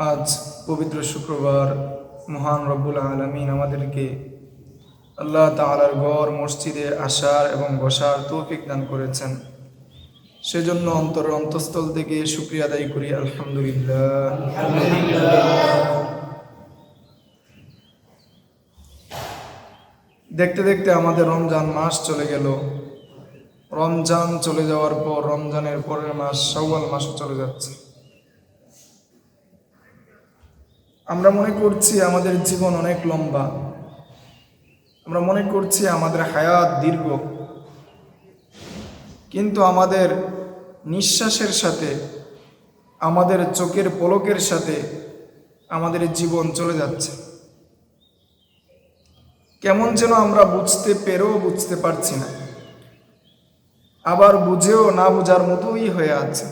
আজ পবিত্র শুক্রবার মহান রব্বুল আলামিন আমাদেরকে আল্লাহ তাআলার ঘর মসজিদে আসার এবং বসার তৌফিক দান করেছেন। সেজন্য অন্তঃস্থল থেকে শুকরিয়া আদায় করি, আলহামদুলিল্লাহ। দেখতে দেখতে আমাদের রমজান মাস চলে গেল। রমজান চলে যাওয়ার পর রমজানের পরের মাস শাওয়াল মাস চলে যাচ্ছে। আমরা মনে করছি আমাদের জীবন অনেক লম্বা, আমরা মনে করছি আমাদের হায়াত দীর্ঘ, কিন্তু আমাদের নিঃশ্বাসের সাথে, আমাদের চোখের পলকের সাথে আমাদের জীবন চলে যাচ্ছে। কেমন যেন আমরা বুঝতে পেরেও বুঝতে পারছি না, আবার বুঝেও না বুঝার মতোই হয়ে আছে।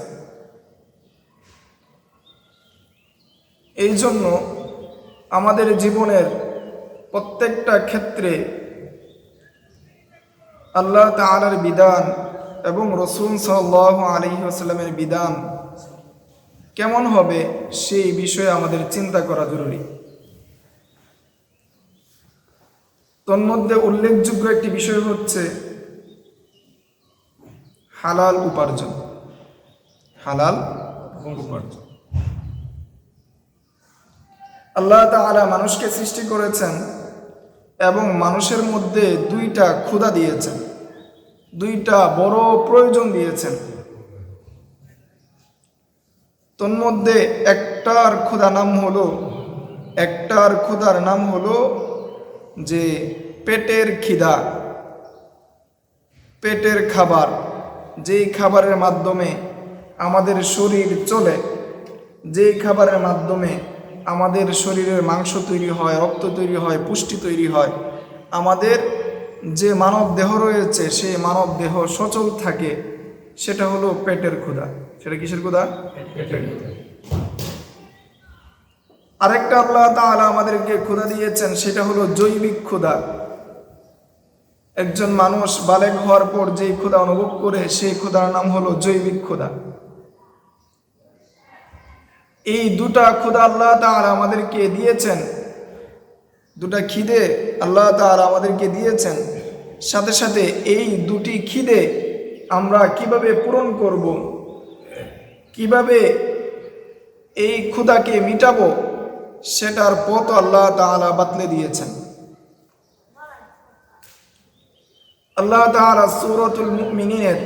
এই জন্য আমাদের জীবনের প্রত্যেকটা ক্ষেত্রে আল্লাহ তাআলার বিধান এবং রাসূল সাল্লাল্লাহু আলাইহি ওয়াসাল্লামের বিধান কেমন হবে সেই বিষয়ে আমাদের চিন্তা করা জরুরি। তন্মধ্যে উল্লেখযোগ্য একটি বিষয় হচ্ছে হালাল উপার্জন। হালাল উপার্জন। আল্লাহ তাআলা মানুষকে সৃষ্টি করেছেন এবং মানুষের মধ্যে দুইটা ক্ষুধা দিয়েছেন, দুইটা বড় প্রয়োজন দিয়েছেন। তন্মধ্যে একটার ক্ষুধার নাম হলো যে পেটের খিদা, পেটের খাবার, যেই খাবারের মাধ্যমে আমাদের শরীর চলে, যেই খাবারের মাধ্যমে আমাদের শরীরের মাংস তৈরি হয়, রক্ত তৈরি হয়, পুষ্টি তৈরি হয়, আমাদের যে মানব দেহ রয়েছে সেই মানব দেহ সচল থাকে, সেটা হলো পেটের ক্ষুধা। সেটা কিসের ক্ষুধা? পেটের ক্ষুধা। আরেকটা আল্লাহ তাআলা আমাদেরকে ক্ষুধা দিয়েছেন, সেটা হলো জৈবিক ক্ষুধা। একজন মানুষ বালেগ হওয়ার পর যেই ক্ষুধা অনুভব করে সেই ক্ষুধার নাম হলো জৈবিক ক্ষুধা। এই দুটা ক্ষুধা আল্লাহ তাআলা আমাদেরকে দিয়েছেন, দুটা খিদে আল্লাহ তাআলা আমাদেরকে দিয়েছেন। সাথে সাথে এই দুটি খিদে আমরা কিভাবে পূরণ করব, কিভাবে এই ক্ষুধাকে মিটাবো, সেটার পথ আল্লাহ তাআলা বাতলে দিয়েছেন। আল্লাহ তাআলা সূরাতুল মুমিনিনের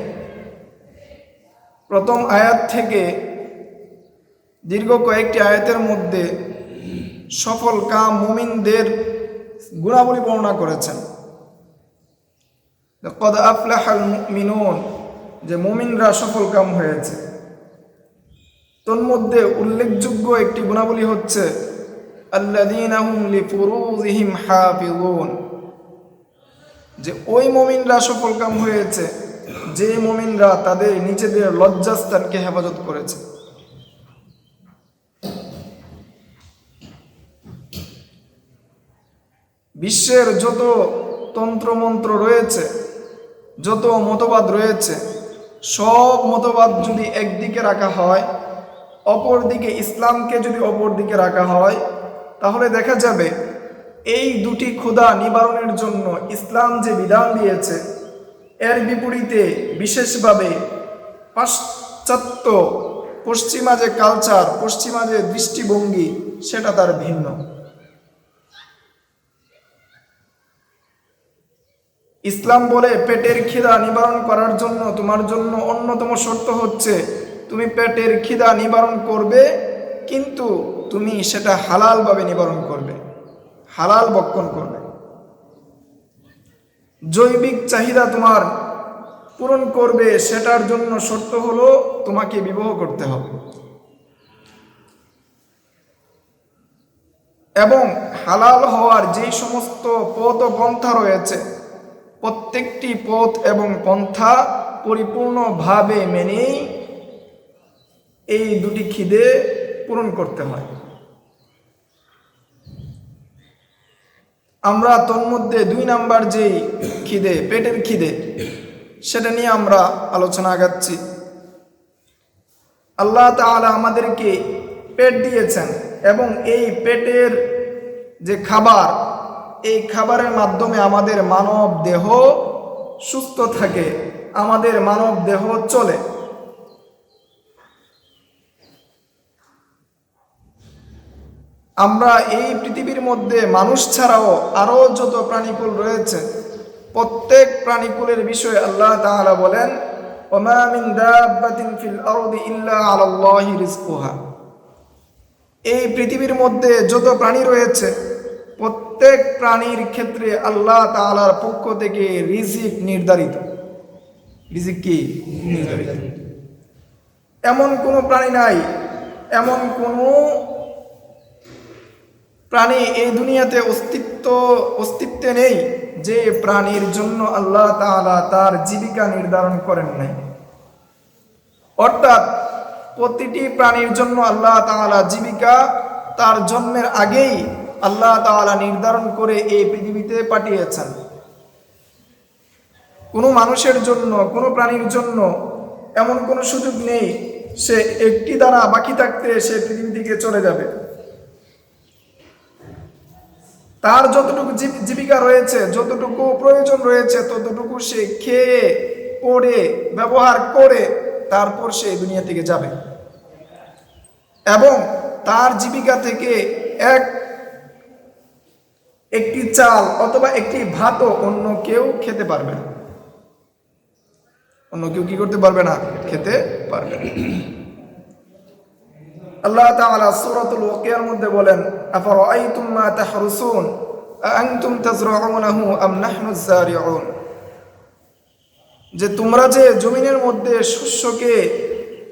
প্রথম আয়াত থেকে দীর্ঘ কয়েকটি আয়াতের মধ্যে সফল কাম মুমিনদের গুণাবলী বর্ণনা করেছেন। ক্বাদ আফলাহাল মুমিনুন, যে মুমিনরা সফল কাম হয়েছে। তন্মধ্যে উল্লেখযোগ্য একটি গুণাবলী হচ্ছে আল্লাযীনা হুম লিফুরুজিহিম হাফিজুন, যে ওই মুমিনরা সফল কাম হয়েছে যে মুমিনরা তাদের নিজেদের লজ্জাস্থানকে হেফাজত করেছে। বিশ্বের যত তন্ত্রমন্ত্র রয়েছে, যত মতবাদ রয়েছে, সব মতবাদ যদি একদিকে রাখা হয়, অপরদিকে ইসলামকে যদি অপরদিকে রাখা হয়, তাহলে দেখা যাবে এই দুটি ক্ষুধা নিবারণের জন্য ইসলাম যে বিধান দিয়েছে, এর বিপরীতে বিশেষভাবে পাশ্চাত্য পশ্চিমা যে কালচার, পশ্চিমা যে দৃষ্টিভঙ্গি, সেটা তার ভিন্ন। ইসলাম বলে পেটের খিদা নিবারণ করার জন্য তোমার জন্য অন্যতম শর্ত হচ্ছে তুমি পেটের খিদা নিবারণ করবে, কিন্তু তুমি সেটা হালালভাবে নিবারণ করবে, হালাল ভক্ষণ করবে। জৈবিক চাহিদা তোমার পূরণ করবে, সেটার জন্য শর্ত হলো তোমাকে বিবাহ করতে হবে। এবং হালাল হওয়ার যেই সমস্ত পথ ও পন্থা রয়েছে, প্রত্যেকটি পথ এবং পন্থা পরিপূর্ণভাবে মেনেই এই দুটি খিদে পূরণ করতে হয়। আমরা তন্মধ্যে 2 নাম্বার যেই খিদে, পেটের খিদে, সেটা নিয়ে আমরা আলোচনা আগাচ্ছি। আল্লাহ তাআলা আমাদেরকে পেট দিয়েছেন এবং এই পেটের যে খাবার, এই খাবারের মাধ্যমে আমাদের মানব দেহ সুস্থ থাকে, আমাদের মানব দেহ চলে। আমরা এই পৃথিবীর মধ্যে মানুষ ছাড়াও আরো যত প্রাণীকুল রয়েছে, প্রত্যেক প্রাণীকুলের বিষয়ে আল্লাহ তাআলা বলেন, ওমা মিন দাব্বাতিন ফিল আরদি ইল্লা আলাল্লাহি রিজকুহা। এই পৃথিবীর মধ্যে যত প্রাণী রয়েছে, প্রত্যেক প্রাণীর ক্ষেত্রে আল্লাহ তাআলার পক্ষ থেকে রিজিক নির্ধারিত। রিজিক কি নির্ধারিত? এমন কোনো প্রাণী নাই, এমন কোনো প্রাণী এই দুনিয়াতে অস্তিত্বে নেই যে প্রাণীর জন্য আল্লাহ তাআলা তার জীবিকা নির্ধারণ করেন নাই। অর্থাৎ প্রতিটি প্রাণীর জন্য আল্লাহ তাআলা জীবিকা তার জন্মের আগেই আল্লাহ তাআলা নির্ধারণ করে এই পৃথিবীতে পাঠিয়েছেন। কোনো মানুষের জন্য, কোনো প্রাণীর জন্য এমন কোনো সুযোগ নেই সে একটি দ্বারা বাকি থাকতে সে পৃথিবী থেকে চলে যাবে। তার যতটুকু জীবিকা রয়েছে, যতটুকু প্রয়োজন রয়েছে, ততটুকু সে খেয়ে পড়ে ব্যবহার করে তারপর সে দুনিয়া থেকে যাবে এবং তার জীবিকা থেকে একটি চাল অথবা একটি ভাতও অন্য কেউ খেতে পারবে না। অন্য কেউ কি করতে পারবে না? খেতে পারবে না। আল্লাহ তাআলা সূরাতুল ওয়াকিয়ার মধ্যে বলেন, আফারাআইতুম মা তাহরুসুন আআনতুম তাজরাউনাহু আম নাহনুজ যারিউন। যে তোমরা যে জমিনের মধ্যে শস্যকে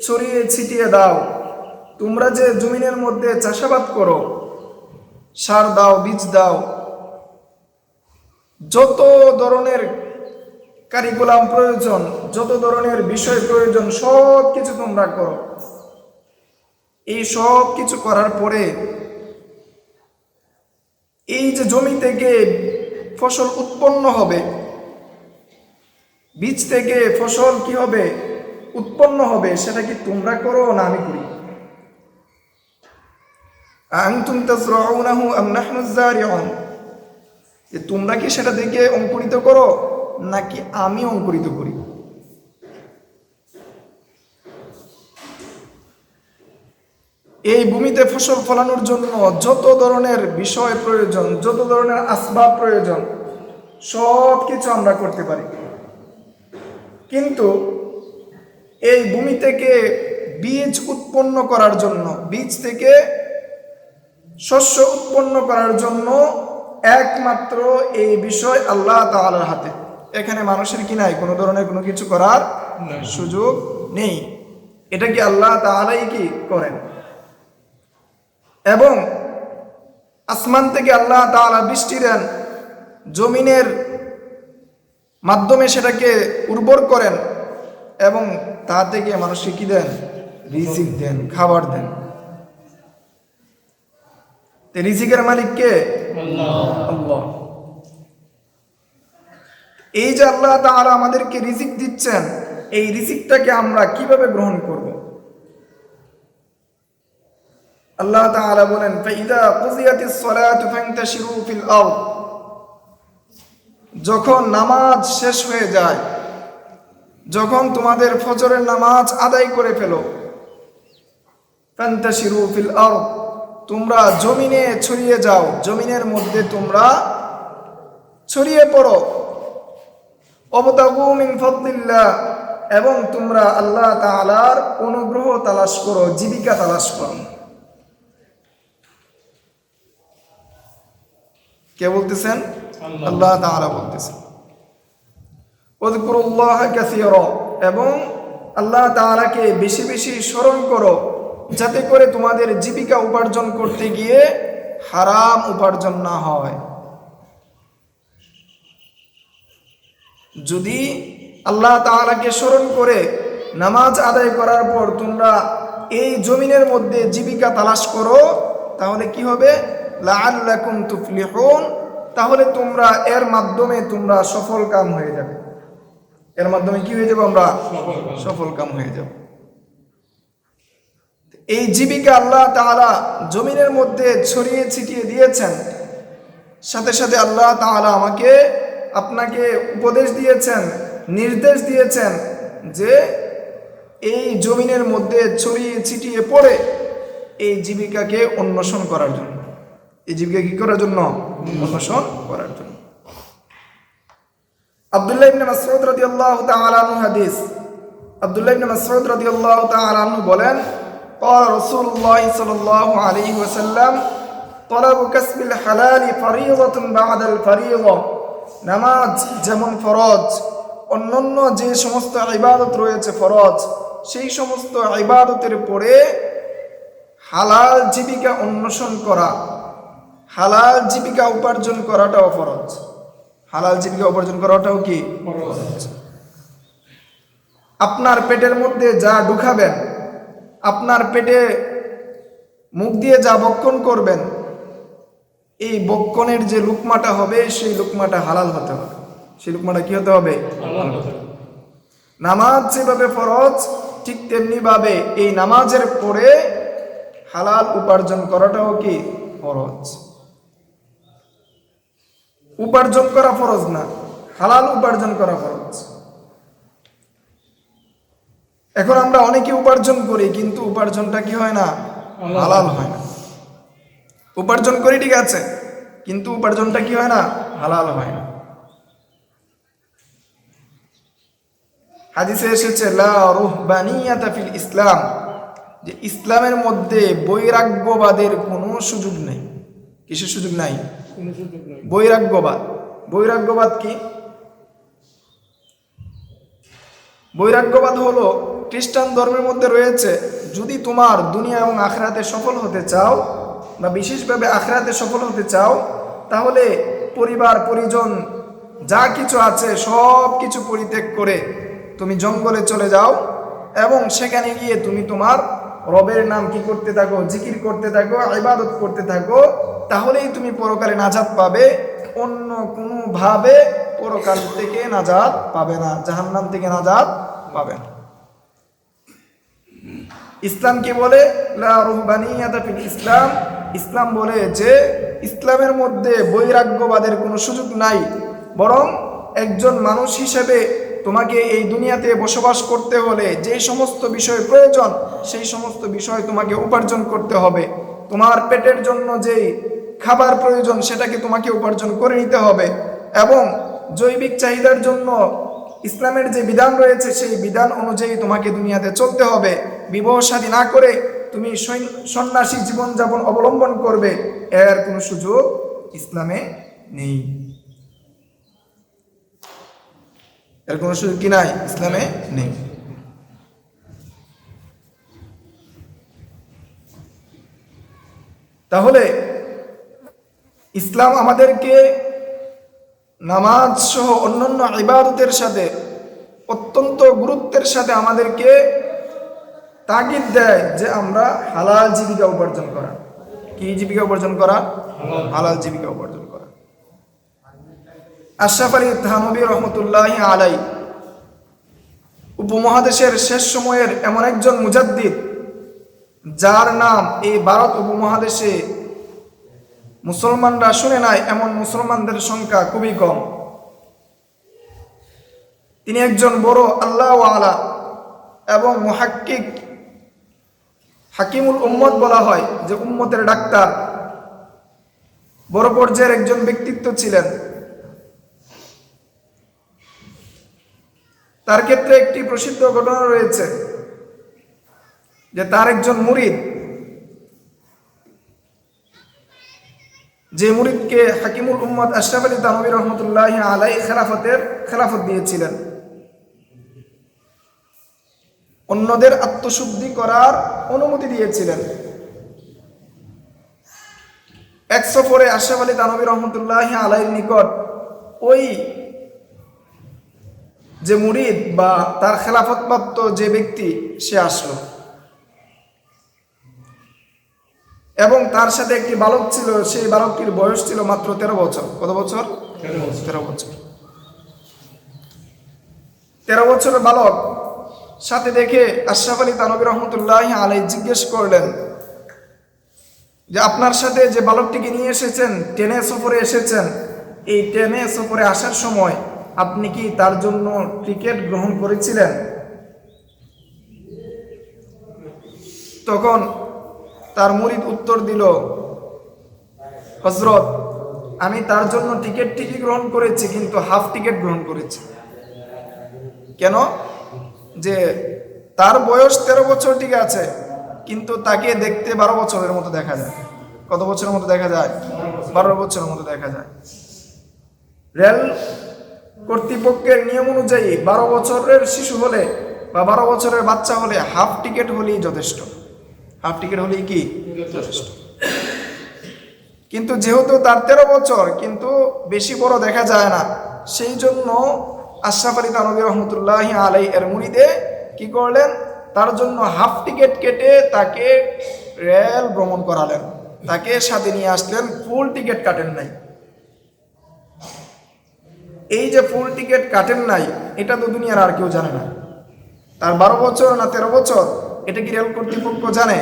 ছড়িয়ে ছিটিয়ে দাও, তোমরা যে জমিনের মধ্যে চাষাবাদ করো, সার দাও, বীজ দাও, যত ধরনের কারিকুলাম প্রয়োজন, যত ধরনের বিষয় প্রয়োজন, সব কিছু তোমরা করো। এই সব কিছু করার পরে এই যে জমি থেকে ফসল উৎপন্ন হবে, বীজ থেকে ফসল কি হবে? উৎপন্ন হবে। সেটা কি তোমরা করো না আমি করি? আনতুম তাজরাউনাহু আম নাহনুজ যারিউন। যে তোমরা কি সেটা দেখে অঙ্কুরিত করো নাকি আমি অঙ্কুরিত করি? এই ভূমিতে ফসল ফলানোর জন্য যত ধরনের বিষয় প্রয়োজন, যত ধরনের আসবাব প্রয়োজন, সব কিছু আমরা করতে পারি। কিন্তু এই ভূমি থেকে বীজ উৎপন্ন করার জন্য, বীজ থেকে শস্য উৎপন্ন করার জন্য একমাত্র এই বিষয় আল্লাহ তাআলার হাতে। এখানে মানুষের কি নাই? কোনো ধরনের কোনো কিছু করার সুযোগ নেই। এটা কি আল্লাহ তাআলাই কি করেন। এবং আসমান থেকে আল্লাহ তাআলা বৃষ্টি দেন, জমিনের মাধ্যমে সেটাকে উর্বর করেন এবং তা থেকে মানুষকে কি দেন? রিজিক দেন, খাবার দেন। রিজিকের মালিক কে? আল্লাহ। এই যে আল্লাহ তাআলা আমাদেরকে রিজিক দিচ্ছেন, এই রিজিকটাকে আমরা কিভাবে গ্রহণ করব? আল্লাহ তাআলা বলেন, ফাইদা কুযিয়াতিস সালাতু ফান্তাশিরু ফিল আরদ। যখন নামাজ শেষ হয়ে যায়, যখন তোমাদের ফজরের নামাজ আদায় করে ফেলো, ফান্তাশিরু ফিল আরদ, তোমরা জমিনে ছড়িয়ে যাও, জমিনের মধ্যে তোমরা ছড়িয়ে পড়ো। ওয়াবতাগু মিন ফাদলিল্লাহ, এবং তোমরা আল্লাহ তাআলার অনুগ্রহ তালাশ করো, জীবিকা তালাশ করো। কে বলতেছেন? আল্লাহ তাআলা বলতেছেন। ওয়াযকুরুল্লাহ কাসীরা, এবং আল্লাহ তাআলাকে বেশি বেশি স্মরণ করো, যাতে করে তোমাদের জীবিকা উপার্জন করতে গিয়ে হারাম উপার্জন না হয়। যদি আল্লাহ তাআলাকে স্মরণ করে নামাজ আদায় করার পর তোমরা এই জমিনের মধ্যে জীবিকা তালাশ করো, তাহলে কি হবে? লাআল্লাকুম তুফলিহুন, তাহলে তোমরা এর মাধ্যমে তোমরা সফল কাম হয়ে যাবে। এর মাধ্যমে কি হয়ে যাবে? আমরা সফল কাম হয়ে যাব। এই জীবিকা আল্লাহ তাআলা জমিনের মধ্যে ছড়িয়ে ছিটিয়ে দিয়েছেন, সাথে সাথে আল্লাহ তাআলা আমাকে আপনাকে উপদেশ দিয়েছেন, নির্দেশ দিয়েছেন যে এই জমিনের মধ্যে ছড়িয়ে ছিটিয়ে পড়ে এই জীবিকাকে অন্বেষণ করার জন্য। এই জীবিকা কি করার জন্য? অন্বেষণ করার জন্য। আব্দুল্লাহ ইবনে মাসউদ রাদিয়াল্লাহু তাআলা আনহু হাদিস, আব্দুল্লাহ ইবনে মাসউদ রাদিয়াল্লাহু তাআলা আনহু বলেন, قال رسول الله صلى الله عليه وسلم طلب كسب الحلال فريضة بعد الفريضة। নামাজ যেমন ফরজ, অন্যান্য যে সমস্ত ইবাদত রয়েছে ফরজ, সেই সমস্ত ইবাদতের পরে হালাল জীবিকা অন্বেষণ করা, হালাল জীবিকা উপার্জন করাটাও ফরজ। হালাল জীবিকা উপার্জন করাটাও কি ফরজ। আপনার পেটের মধ্যে যা ঢুকাবেন, আপনার পেটে মুখ দিয়ে যা বক্ষণ করবেন, এই বক্ষণের যে লুকমাটা হবে সেই লুকমাটা হালাল হতে হবে। সেই লুকমাটা কি হতে হবে? নামাজ যেভাবে ফরজ, ঠিক তেমনি ভাবে এই নামাজের পরে হালাল উপার্জন করাটাও কি ফরজ। উপার্জন করা ফরজ না, হালাল উপার্জন করা ফরজ। এখন আমরা অনেকে উপার্জন করি, কিন্তু উপার্জনটা কি হয় না? হালাল হয় না। উপার্জন করি ঠিক আছে, কিন্তু উপার্জনটা কি হয় না? হালাল হয় না। হাদিসে এসেছে লা রুহবানিয়াতা ফিল ইসলাম, যে ইসলামের মধ্যে বৈরাগ্যবাদের কোনো সুযোগ নেই। কিসের সুযোগ নাই? বৈরাগ্যবাদ। বৈরাগ্যবাদ কি? বৈরাগ্যবাদ হলো খ্রিস্টান ধর্মের মধ্যে রয়েছে, যদি তোমার দুনিয়া এবং আখিরাতে সফল হতে চাও বা বিশেষভাবে আখিরাতে সফল হতে চাও, তাহলে পরিবার পরিজন যা কিছু আছে সব কিছু পরিত্যাগ করে তুমি জঙ্গলে চলে যাও এবং সেখানে গিয়ে তুমি তোমার রবের নাম কি করতে থাকো? জিকির করতে থাকো, ইবাদত করতে থাকো, তাহলেই তুমি পরকালে নাজাত পাবে। অন্য কোনোভাবে পরকাল থেকে নাজাত পাবে না, জাহান্নাম থেকে নাজাত পাবে না। ইসলাম কি বলে? লা রুহবানিয়াতা ফিল ইসলাম। ইসলাম বলে যে ইসলামের মধ্যে বৈরাগ্যবাদের কোনো সুযোগ নাই, বরং একজন মানুষ হিসেবে তোমাকে এই দুনিয়াতে বসবাস করতে হলে যে সমস্ত বিষয় প্রয়োজন, সেই সমস্ত বিষয় তোমাকে উপার্জন করতে হবে। তোমার পেটের জন্য যেই খাবার প্রয়োজন, সেটাকে তোমাকে উপার্জন করে নিতে হবে। এবং জৈবিক চাহিদার জন্য ইসলামের যে বিধান রয়েছে, সেই বিধান অনুযায়ী তোমাকে দুনিয়াতে চলতে হবে। বিবাহ শাদী না করে তুমি সন্ন্যাসী জীবনযাপন অবলম্বন করবে, এর কোনো সুযোগ ইসলামে নেই। এর কোনো সুযোগ কি নাই? ইসলামে নেই। তাহলে ইসলাম আমাদেরকে নামাজ সহ অন্যান্য ইবাদতের সাথে অত্যন্ত গুরুত্বের সাথে আমাদেরকে তাগিদ দেয় যে আমরা হালাল জীবিকা উপার্জন করা। কি জীবিকা উপার্জন করা? হালাল জীবিকা উপার্জন করা। আশরাফ আলী থানভী রহমতুল্লাহি আলাই উপমহাদেশের শেষ সময়ের এমন একজন মুজাদ্দিদ, যার নাম এই ভারত উপমহাদেশে মুসলমানরা শুনে নাই, এমন মুসলমানদের সংখ্যা খুবই কম। তিনি একজন বড় আল্লাহ ওয়ালা এবং মুহাক্কিক, হাকিমুল উম্মত বলা হয়, যে উম্মতের ডাক্তার, বড় পর্যায়ের একজন ব্যক্তিত্ব ছিলেন। তার ক্ষেত্রে একটি প্রসিদ্ধ ঘটনা রয়েছে যে তার একজন মুরিদ, যে মুরিদকে হাকিমুল উম্মত আশরাফ আলী থানভী রহমতুল্লাহি আলাই খেলাফত দিয়েছিলেন, অন্যদের আত্মশুদ্ধি করার অনুমতি দিয়েছিলেন। এক সফরে আশরাফ আলী থানভী রহমতুল্লাহি আলাইহির নিকট ওই যে মুরিদ বা তার খেলাফতপ্রাপ্ত যে ব্যক্তি, সে আসলো এবং তার সাথে একটি বালক ছিল। সেই বালকটির বয়স ছিল মাত্র 13 বছর। কত বছর? 13 বছর। 13 বছরের বালক সাথে দেখে আশরাফ আলী থানভী রহমতুল্লাহি আলাইহি জিজ্ঞেস করলেন যে আপনার সাথে যে বালকটিকে নিয়ে এসেছেন, ট্রেনে সফরে এসেছেন, এই ট্রেনে সফরে আসার সময় আপনি কি তার জন্য টিকিট গ্রহণ করেছিলেন? তখন তার মুরিদ উত্তর দিল, হযরত, আমি তার জন্য টিকিট ঠিকই গ্রহণ করেছি, কিন্তু হাফ টিকিট গ্রহণ করেছি। কেন? যে তার বয়স 13 বছর ঠিক আছে, কিন্তু তাকে দেখতে 12 বছরের মতো দেখা যায়। কত বছরের মতো দেখা যায়? 12 বছরের মতো দেখা যায়। রেল কর্তৃপক্ষের নিয়ম অনুযায়ী 12 বছরের শিশু হলে বা 12 বছরের বাচ্চা হলে হাফ টিকিট হলেই যথেষ্ট। হাফ টিকিট হলেই কি যথেষ্ট। কিন্তু যেহেতু তার 13 বছর, কিন্তু বেশি বড় দেখা যায় না, সেই জন্য আশরাফ আলী থানভী রহমতুল্লাহি আলাইহি এর মুরিদে কি করলেন? তার জন্য হাফ টিকিট কেটে তাকে রেল ভ্রমণ করালেন, তাকে সাথে নিয়ে আসলেন, ফুল টিকিট কাটেন নাই। এই যে ফুল টিকিট কাটেন নাই, এটা তো দুনিয়ার আর কেউ জানে না। তার 12 বছর না 13 বছর, এটা কি রেল কর্তৃপক্ষ জানে?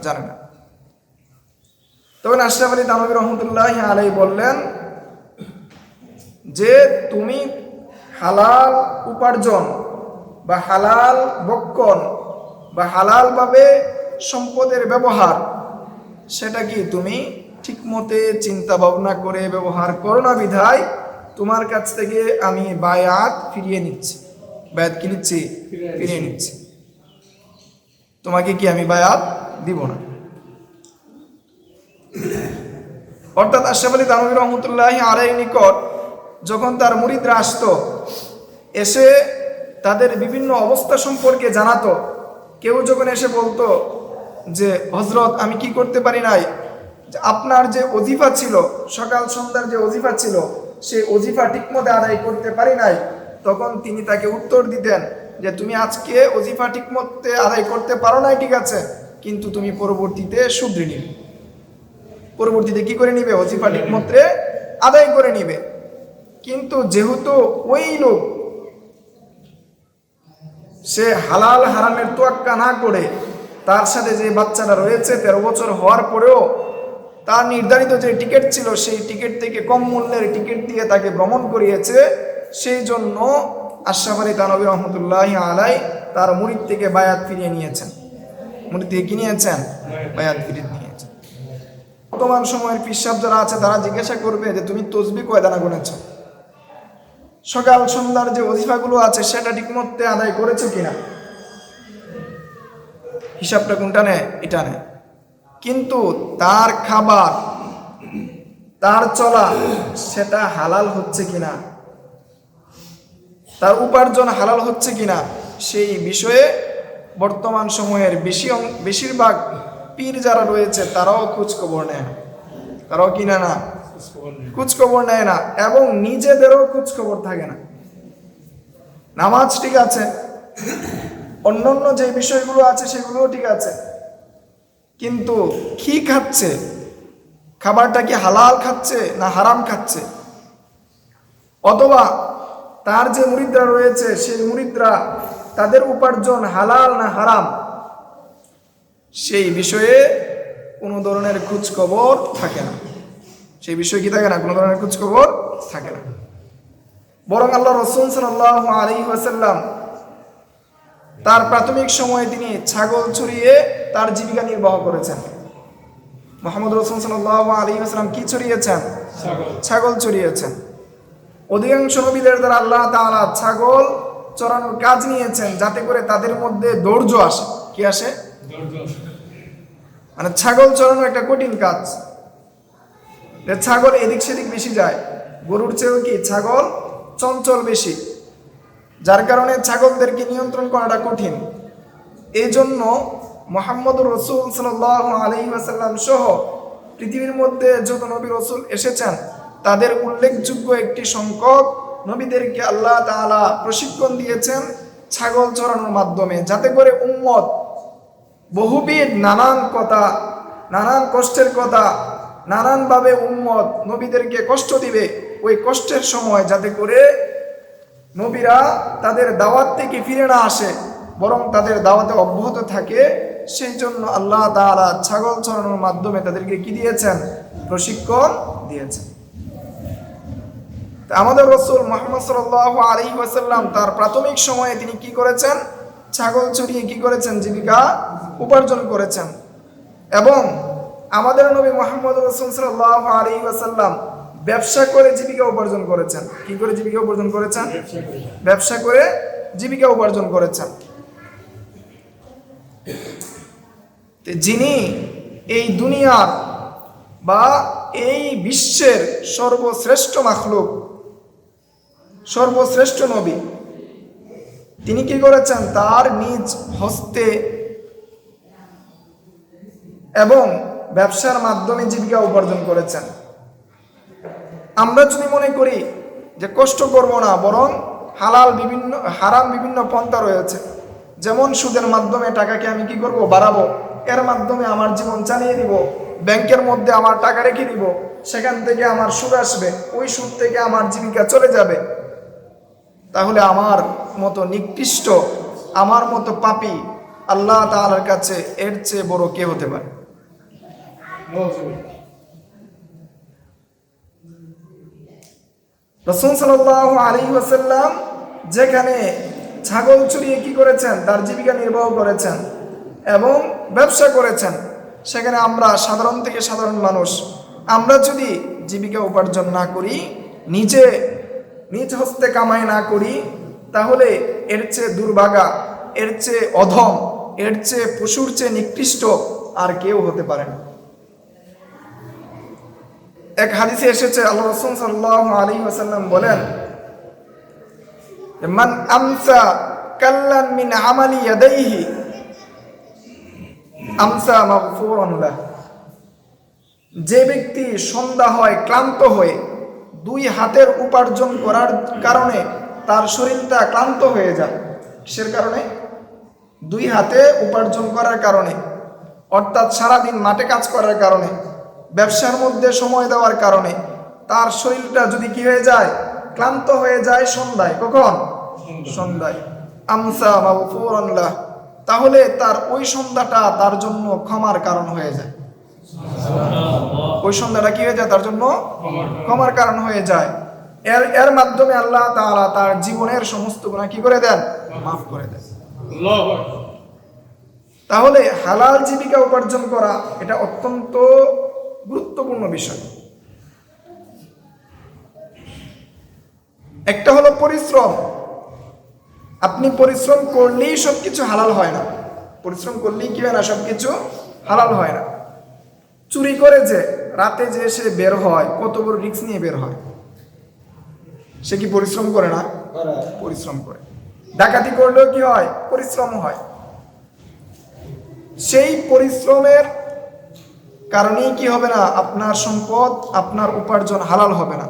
জানে না। তখন আশরাফ আলী থানভী রহমতুল্লাহি আলাইহি বললেন যে তুমি হালাল উপার্জন বা হালাল বক্ষণ বা হালাল ভাবে সম্পদের ব্যবহার, সেটা কি তুমি ঠিক মতে চিন্তা ভাবনা করে ব্যবহার করো না, বিধায় তোমার কাছ থেকে আমি বায়াত ফিরিয়ে নিচ্ছি। বায়াত কি নিচ্ছি? ফিরিয়ে নিচ্ছি। তোমাকে কি আমি বায়াত দিব না। অর্থাৎ আশরাফ আলী থানভী রহমতুল্লাহি আলাইহির নিকট যখন তার মুরিদরা আসতো, এসে তাদের বিভিন্ন অবস্থা সম্পর্কে জানাতো, কেউ যখন এসে বলতো যে হযরত, আমি কি করতে পারি নাই, যে আপনার যে ওজিফা ছিল, সকাল সন্ধ্যার যে ওজিফা ছিল, সেই ওজিফা ঠিকমতো আদায় করতে পারি নাই, তখন তিনি তাকে উত্তর দিতেন যে তুমি আজকে ওজিফা ঠিকমতো আদায় করতে পারো নাই, ঠিক আছে, কিন্তু তুমি পরবর্তীতে শুধরে নিবে। পরবর্তীতে কি করে নিবে? ওজিফা ঠিকমতো আদায় করে নিবে। কিন্তু যেহেতু ওই লোক সে হালাল হারামের তোয়াক্কা না করে, তার সাথে যে বাচ্চাটা রয়েছে 13 বছর হওয়ার পরেও তার নির্ধারিত যে টিকিট ছিল, সেই টিকিট থেকে কম মূল্যের টিকিট দিয়ে তাকে ভ্রমণ করিয়েছে, সেই জন্য আশরাফ আলী থানভী রহমতুল্লাহি আলাইহি তার মুরিদ থেকে বায়াত ফিরিয়ে নিয়েছেন। মুরিদ থেকে কি নিয়েছেন? বায়াত ফিরিয়ে নিয়েছেন। বর্তমান সময়ের পিসাব যারা আছে, তারা জিজ্ঞাসা করবে যে তুমি তসবিহ কয় দানা গুনেছ, সকাল সন্ধ্যার যে ওজিফাগুলো আছে সেটা ঠিকমতো আদায় করেছো কিনা, হিসাবটা কোনটা নেয়? এটা নেয়। কিন্তু তার খাবার, তার চলা, সেটা হালাল হচ্ছে কিনা, তার উপার্জন হালাল হচ্ছে কিনা, সেই বিষয়ে বর্তমান সময়ের বেশিরভাগ পীর যারা রয়েছে তারাও খোঁজখবর নেয় না। তারাও কিনা না খোঁজখবর নেয় না, এবং নিজেদেরও খোঁজখবর থাকে না। নামাজ ঠিক আছে, অন্যান্য যে বিষয়গুলো আছে সেগুলোও ঠিক আছে, কিন্তু কি খাচ্ছে, খাবারটা কি হালাল খাচ্ছে না হারাম খাচ্ছে, অথবা তার যে মুরিদরা রয়েছে সেই মুরিদরা তাদের উপার্জন হালাল না হারাম, সেই বিষয়ে কোনো ধরনের খোঁজখবর থাকে না। সেই বিষয়ে কি থাকে না? কোনো ধরনের খোঁজখবর থাকে না। বরং আল্লাহ রাসূল সাল্লাল্লাহু আলাইহি ওয়াসাল্লাম তার প্রাথমিক সময়ে তিনি ছাগল চড়িয়ে তার জীবিকা নির্বাহ করেছেন। মুহাম্মদ রাসূল সাল্লাল্লাহু আলাইহি ওয়াসাল্লাম কি চড়িয়েছেন? ছাগল চড়িয়েছেন। অধিকাংশ নবীদের দ্বারা আল্লাহ তাআলা ছাগল চড়ানোর কাজ নিয়েছেন, যাতে করে তাদের মধ্যে ধৈর্য আসে। কি আসে? মানে ছাগল চড়ানো একটা কঠিন কাজ। ছাগল এদিক সেদিক বেশি যায়, গরুর চেয়েও কি ছাগল চঞ্চল বেশি, যার কারণে ছাগলদেরকে নিয়ন্ত্রণ করাটা কঠিন। এই জন্য মুহাম্মদুর রাসূল সাল্লাল্লাহু আলাইহি ওয়াসাল্লাম সহ পৃথিবীর মধ্যে যত নবী রাসূল এসেছেন, তাদের উল্লেখযোগ্য একটি সংখ্যক নবীদেরকে আল্লাহ তাআলা প্রশিক্ষণ দিয়েছেন ছাগল চড়ানোর মাধ্যমে, যাতে করে উম্মত বহুবিধ নানান কথা, নানান কষ্টের কথা, নানানভাবে উম্মত নবীদেরকে কষ্ট দিবে, ওই কষ্টের সময় যাতে করে নবীরা তাদের দাওয়াত থেকে ফিরে না আসে, বরং তাদের দাওয়াতে অব্যাহত থাকে, সেই জন্য আল্লাহ তাআলা ছাগল চড়ানোর মাধ্যমে তাদেরকে কি দিয়েছেন? প্রশিক্ষণ দিয়েছেন। আমাদের রাসূল মুহাম্মদ সাল্লাল্লাহু আলাইহি ওয়াসাল্লাম তার প্রাথমিক সময়ে তিনি কি করেছেন? ছাগল চড়িয়ে কি করেছেন? জীবিকা উপার্জন করেছেন। এবং আমাদের নবী মুহাম্মদ রাসূল সাল্লাল্লাহু আলাইহি ওয়াসাল্লাম ব্যবসা করে জীবিকা উপার্জন করেছেন। কি করে জীবিকা উপার্জন করেছেন? ব্যবসা করে জীবিকা উপার্জন করেছেন। যিনি এই দুনিয়ার বা এই বিশ্বের সর্বশ্রেষ্ঠ মাখলুক, সর্বশ্রেষ্ঠ নবী, তিনি কি করেছেন? তার নিজ হস্তে এবং ব্যবসার মাধ্যমে জীবিকা উপার্জন করেছেন। আমরা যদি মনে করি যে কষ্ট করব না, বরং হারাম বিভিন্ন পন্থা রয়েছে, যেমন সুদের মাধ্যমে টাকাকে আমি কি করব? বাড়াবো, এর মাধ্যমে আমার জীবন চালিয়ে দিব, ব্যাংকের মধ্যে আমার টাকা রেখে দিব, সেখান থেকে আমার সুদ আসবে, ওই সুদ থেকে আমার জীবিকা চলে যাবে, তাহলে আমার মতো নিকৃষ্ট, আমার মতো পাপী আল্লাহ তাআলার কাছে এর চেয়ে বড় কে হতে পারে? রাসূল সাল্লাল্লাহু আলাইহি ওয়াসাল্লাম যেখানে ছাগল চড়িয়ে কি করেছেন? তার জীবিকা নির্বাহ করেছেন এবং ব্যবসা করেছেন, সেখানে আমরা সাধারণ থেকে সাধারণ মানুষ, আমরা যদি জীবিকা উপার্জন না করি, নিজ হস্তে কামাই না করি, তাহলে এর চেয়ে দুর্ভাগা, এর চেয়ে অধম, এর চেয়ে পশুর চেয়ে নিকৃষ্ট আর কেউ হতে পারে না। এক হাদিসে এসেছে, আল্লাহ রাসূল সাল্লাল্লাহু আলাইহি ওয়াসাল্লাম বলেন, মান আমসা কাল্লান মিন আমালি ইয়াদাইহি আমসা মাগফুরান লাহ। যে ব্যক্তি সন্ধ্যা হয় ক্লান্ত হয়ে, দুই হাতের উপার্জন করার কারণে তার শরীরটা ক্লান্ত হয়ে যায়। কিসের কারণে? দুই হাতে উপার্জন করার কারণে, অর্থাৎ সারাদিন মাঠে কাজ করার কারণে, ব্যবসার মধ্যে সময় দেওয়ার কারণে তার শরীরটা যদি কি হয়ে যায়? ক্লান্ত হয়ে যায় সন্ধ্যায়। কখন? সন্ধ্যায়। আমসা মাগফুরান লাহ, তাহলে তার ওই সন্ধ্যাটা তার জন্য ক্ষমার কারণ হয়ে যায়। ওই সন্ধ্যাটা কি হয়ে যায়? তার জন্য ক্ষমার কারণ হয়ে যায়। এর মাধ্যমে আল্লাহ তাআলা তার জীবনের সমস্ত গুনাহ কি করে দেন? মাফ করে দেন। তাহলে হালাল জীবিকা উপার্জন করা এটা অত্যন্ত গুরুত্বপূর্ণ বিষয়। একটা হলো পরিশ্রম। আপনি পরিশ্রম করলেই সবকিছু হালাল হয় না। পরিশ্রম করলেই কি হয় না? সবকিছু হালাল হয় না। চুরি করে যে রাতে যে সে বের হয়, কত বড় রিস্ক নিয়ে বের হয়, সে কি পরিশ্রম করে না? পরিশ্রম করে। ডাকাতি করলেও কি হয়? পরিশ্রম হয়। সেই পরিশ্রমের কারণেই কি হবে না? আপনার সম্পদ, আপনার উপার্জন হালাল হবে না,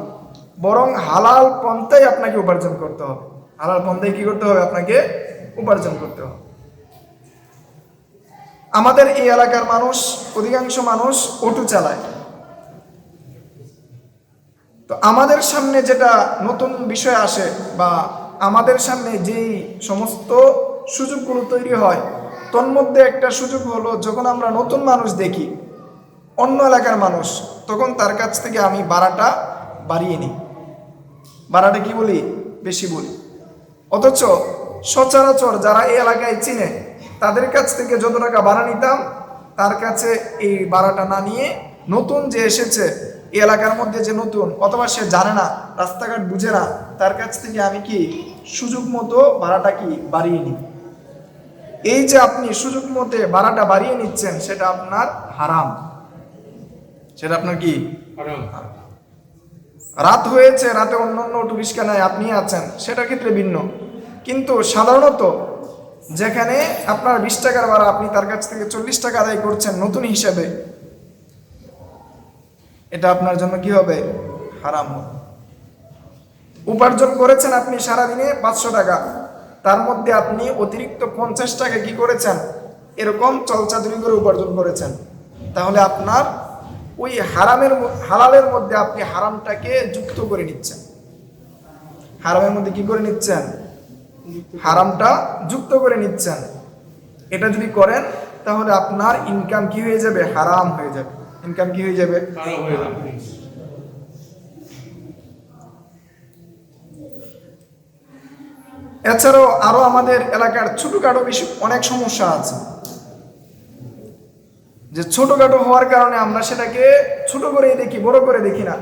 বরং হালাল পন্থায় আপনাকে উপার্জন করতে হবে। হালাল পন্থায় কি করতে হবে? আপনাকে উপার্জন করতে হবে। আমাদের এই এলাকার মানুষ, অধিকাংশ মানুষ অটো চালায়। তো আমাদের সামনে যেটা নতুন বিষয় আসে, বা আমাদের সামনে যেই সমস্ত সুযোগগুলো তৈরি হয়, তন্মধ্যে একটা সুযোগ হলো, যখন আমরা নতুন মানুষ দেখি, অন্য এলাকার মানুষ, তখন তার কাছ থেকে আমি ভাড়াটা বাড়িয়ে নিই। ভাড়াটা কি বলি? বেশি বলি। অথচ সচরাচর যারা এই এলাকায় চিনে, তাদের কাছ থেকে যত টাকা ভাড়া নিতাম, তার কাছে এই ভাড়াটা না নিয়ে নতুন যে এসেছে এই এলাকার মধ্যে, যে নতুন, অথবা সে জানে না, রাস্তাঘাট বুঝে না, তার কাছ থেকে আমি কি সুযোগ মতো ভাড়াটা কি বাড়িয়ে নিই। এই যে আপনি সুযোগ মতো ভাড়াটা বাড়িয়ে নিচ্ছেন, সেটা আপনার হারাম। সেটা আপনার কি? হারাম। রাত হয়েছে, রাতে অন্য অটো রিক্সা নাই, আপনি আছেন, সেটার ক্ষেত্রে ভিন্ন। কিন্তু সাধারণত যেখানে আপনার 20 টাকার ভাড়া, আপনি তার কাছ থেকে 40 টাকা আদায় করছেন নতুন হিসেবে, এটা আপনার জন্য কি হবে? হারাম হবে। উপার্জন করেছেন আপনি সারাদিনে 500 টাকা, তার মধ্যে আপনি অতিরিক্ত 50 টাকা কি করেছেন? এরকম চলচাতুরি করে উপার্জন করেছেন। তাহলে আপনার ওই হালালের মধ্যে আপনি হারামটাকে যুক্ত করে নিচ্ছেন। হারামের মধ্যে কি করে নিচ্ছেন? হারামটা যুক্ত করে নিচ্ছেন। এটা যদি করেন তাহলে আপনার ইনকাম কি হয়ে যাবে? হারাম হয়ে যাবে। ইনকাম কি হয়ে যাবে? এছাড়াও আরো আমাদের এলাকার ছোটখাটো অনেক সমস্যা আছে, যে ছোটখাটো হওয়ার কারণে আমরা সেটাকে ছোট করে দেখি, বড় করে দেখি না।